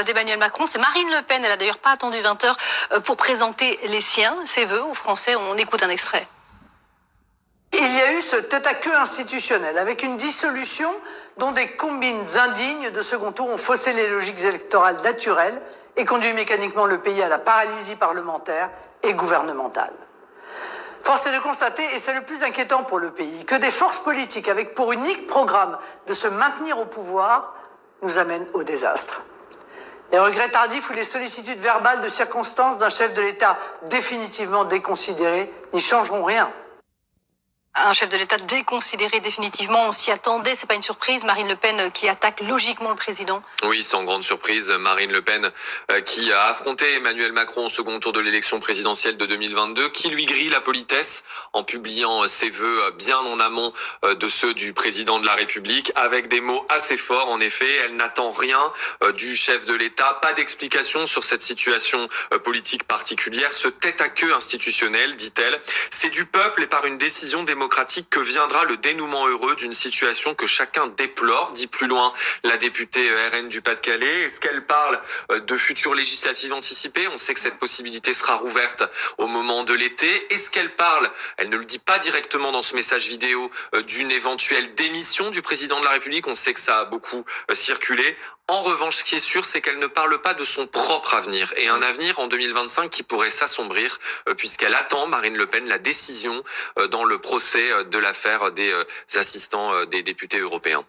D'Emmanuel Macron, c'est Marine Le Pen. Elle a d'ailleurs pas attendu 20 heures pour présenter les siens, ses vœux aux Français. On écoute un extrait. Il y a eu ce tête-à-queue institutionnel avec une dissolution dont des combines indignes de second tour ont faussé les logiques électorales naturelles et conduit mécaniquement le pays à la paralysie parlementaire et gouvernementale. Force est de constater, et c'est le plus inquiétant pour le pays, que des forces politiques avec pour unique programme de se maintenir au pouvoir nous amènent au désastre. Les regrets tardifs ou les sollicitudes verbales de circonstances d'un chef de l'État définitivement déconsidéré n'y changeront rien. Un chef de l'État déconsidéré définitivement, on s'y attendait, c'est pas une surprise. Marine Le Pen qui attaque logiquement le président. Oui, sans grande surprise, Marine Le Pen qui a affronté Emmanuel Macron au second tour de l'élection présidentielle de 2022, qui lui grille la politesse en publiant ses vœux bien en amont de ceux du président de la République, avec des mots assez forts. En effet, elle n'attend rien du chef de l'État, pas d'explication sur cette situation politique particulière. Ce tête-à-queue institutionnel, dit-elle, c'est du peuple et par une décision démocratique que viendra le dénouement heureux d'une situation que chacun déplore, dit plus loin la députée RN du Pas-de-Calais. Est-ce qu'elle parle de futures législatives anticipées? On sait que cette possibilité sera rouverte au moment de l'été. Est-ce qu'elle parle, elle ne le dit pas directement dans ce message vidéo, d'une éventuelle démission du président de la République? On sait que ça a beaucoup circulé. En revanche, ce qui est sûr, c'est qu'elle ne parle pas de son propre avenir, et un avenir en 2025 qui pourrait s'assombrir, puisqu'elle attend, Marine Le Pen, la décision dans le procès de l'affaire des assistants des députés européens.